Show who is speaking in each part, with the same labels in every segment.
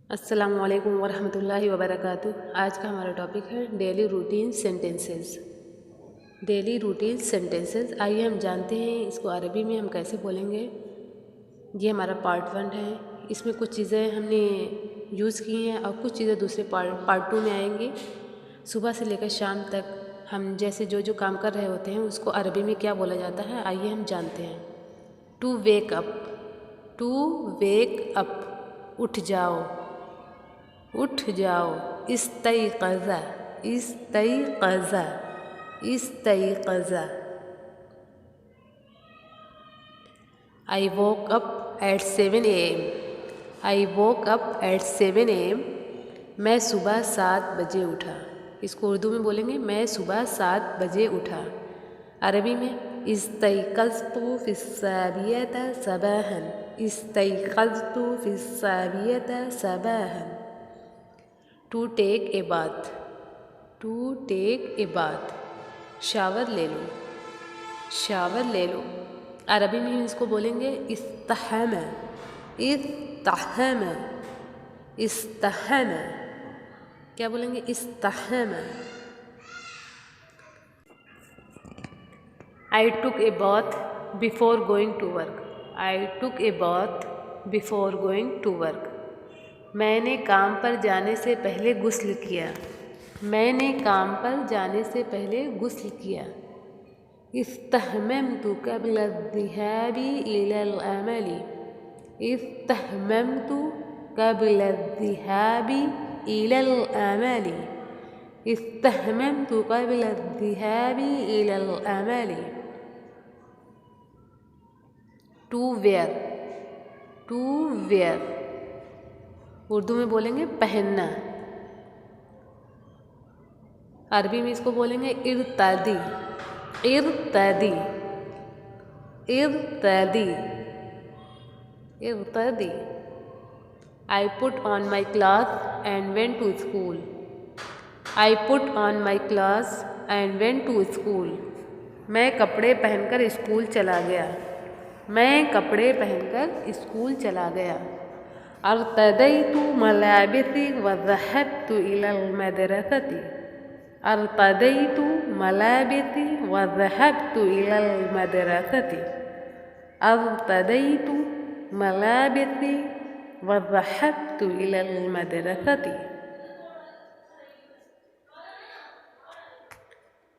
Speaker 1: अस्सलामु अलैकुम वरहमतुल्लाहि वबरकातुह। आज का हमारा टॉपिक है daily routine sentences. Daily routine sentences, आइए हम जानते हैं इसको अरबी में हम कैसे बोलेंगे। ये हमारा पार्ट 1 है। इसमें कुछ चीज़ें हमने यूज़ की हैं और कुछ चीज़ें दूसरे पार्ट 2 में आएंगी। सुबह से लेकर शाम तक हम जैसे जो जो काम कर रहे होते हैं उसको अरबी में क्या बोला जाता है, आइए हम जानते हैं। To wake up, to wake up, उठ जाओ, उठ जाओ। इस्तैक़ज़ा, इस्तैक़ज़ा, इस्तैक़ज़ा। I woke up at 7 a.m. I woke up at 7 a.m. मैं सुबह 7 बजे उठा। इसको उर्दू में बोलेंगे मैं सुबह 7 बजे उठा। अरबी में इस्तैक़ज़्तु फ़िस्साबियता सबाहन, इस्तैक़ज़्तु फ़िस्साबियता सबाहन। To take a bath, to take a bath, shower ले लो, शावर ले लो। अरबी में इसको बोलेंगे इस्तहम, इस्तहम, इस्तहम। क्या बोलेंगे? इस्तहम। I took a bath before going to work, I took a bath before going to work. मैंने काम पर जाने से पहले गुस्ल किया, मैंने काम पर जाने से पहले गुस्ल किया। इस्तहममतु क़ब्ल अज़्ज़िहाबि इलल अमली, इस्तहममतु क़ब्ल अज़्ज़िहाबि इलल अमली, इस्तहममतु क़ब्ल अज़्ज़िहाबि इलल अमली। To wear, to wear, Urdu में बोलेंगे पहनना। अरबी में इसको बोलेंगे इर्तादी, इर्तादी, इर्तादी, इर्तादी। I put on my cloth and went to school, I put on my cloth and went to school. मैं कपड़े पहनकर स्कूल चला गया, मैं कपड़े पहनकर स्कूल चला गया। अर्तदैतु मलाबिसी वज़हबतु इलल मदरसति, अर्तदैतु मलाबिसी वज़हबतु इलल मदरसति, अर्तदैतु मलाबिसी वज़हबतु इलल मदरसति।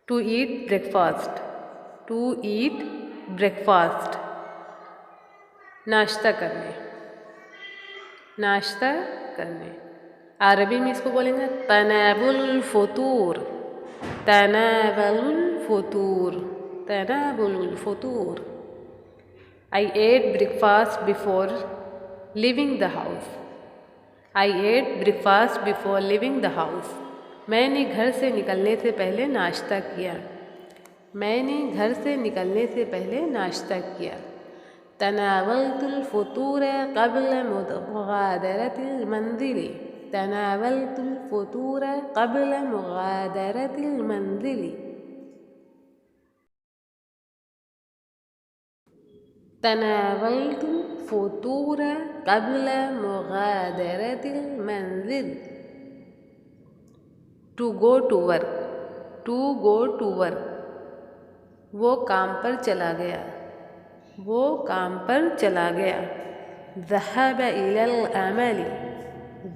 Speaker 1: To eat breakfast, to eat breakfast, नाश्ता करने, नाश्ता करने। अरबी में इसको बोलेंगे तनावुल फतूर, तनावुल फतूर, तनावुल फतूर। I ate breakfast before leaving the house, I ate breakfast before leaving the house. मैंने घर से निकलने से पहले नाश्ता किया, मैंने घर से निकलने से पहले नाश्ता किया। तनावलतुल फतूर क़ब्ल मुग़ादरतिल मंज़िल, तनावलतुल फतूर क़ब्ल मुग़ादरतिल मंज़िल। तनावलतुल फतूर क़ब्ल मुग़ादरतिल मंज़िल। To go to work, to go to work, वो काम पर चला गया, वो काम पर चला गया। ज़हब इलल अमली,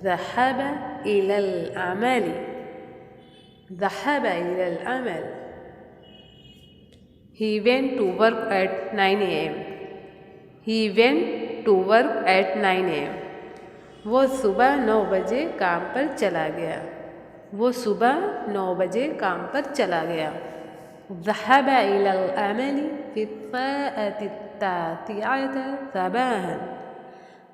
Speaker 1: ज़हब इलल अमली, ज़हब इलल अमल। He went to work at 9 a.m, he went to work at 9 a.m, वो सुबह 9 बजे काम पर चला गया, वो सुबह 9 बजे काम पर चला गया। ज़हब इलल अमली फ़िस्साअति التاسعة صباحا,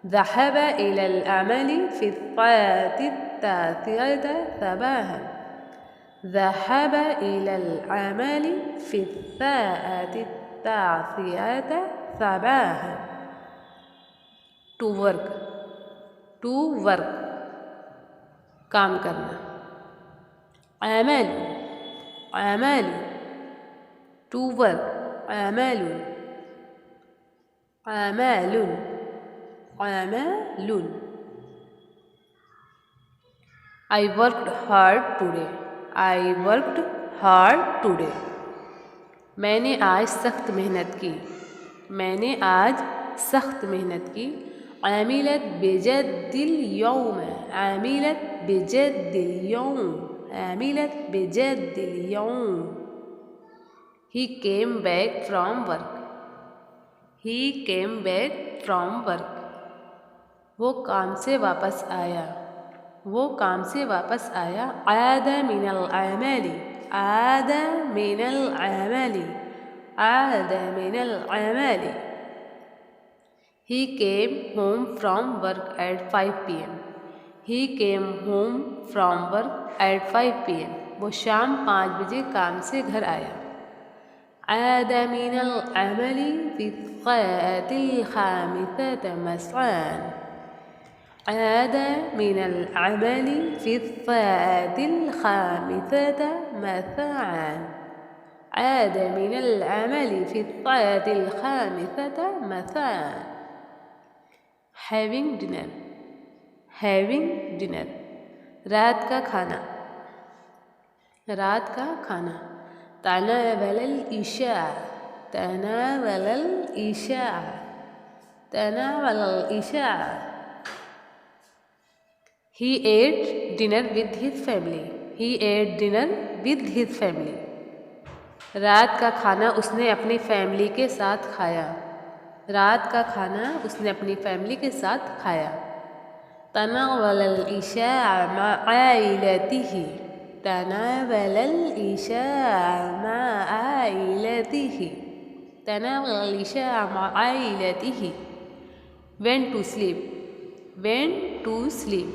Speaker 1: ذهب إلى العمل في الساعة التاسعة صباحا, ذهب إلى العمل في الساعة التاسعة صباحا. To work, to work, काम करना। अमल, अमल, to work, Amal, Amal, Amal. I worked hard today. I worked hard today. मैंने आज सख्त मेहनत की. मैंने आज सख्त मेहनत की. आमिलत बिजद्दिल यौम. आमिलत बिजद्दिल यौम. आमिलत बिजद्दिल यौम. He came back from work. He came back from work. वो काम से वापस आया. वो काम से वापस आया. आदा मिनल अमली. आदा मिनल अमली. आदा मिनल अमली. He came home from work at 5 p.m. He came home from work at 5 p.m. वो शाम 5 बजे काम से घर आया. عاد من العمل في الساعة الخامسة مساء. عاد من العمل في الساعة الخامسة مساء. عاد من العمل في الساعة الخامسة مساء. Having dinner. Having dinner. रात का खाना. रात का खाना. तनावल इशा. तनावल इशा. तनावल इशा. He ate dinner with his family. He ate dinner with his family. रात का खाना उसने अपनी फैमिली के साथ खाया. रात का खाना उसने अपनी फैमिली के साथ खाया. तनावल इशा मा आइलतिही. تناول العشاء مع عائلته. تناول العشاء مع عائلته. Went to sleep. Went to sleep.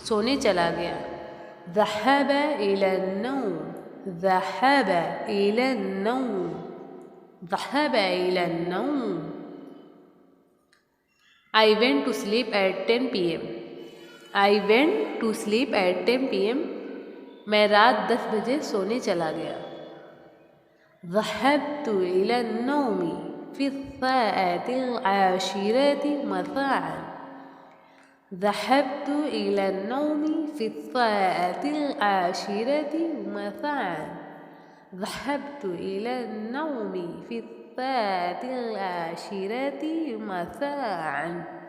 Speaker 1: सोने चला गया. ذهب إلى النوم. ذهب إلى النوم. ذهب إلى النوم. I went to sleep at 10 p.m. I went to sleep at 10 p.m. मैं रात 10 बजे सोने चला गया. ذهبت إلى النوم في الساعة العاشرة مساء. ذهبت إلى النوم في الساعة العاشرة مساء. ذهبت إلى النوم في الساعة العاشرة مساء.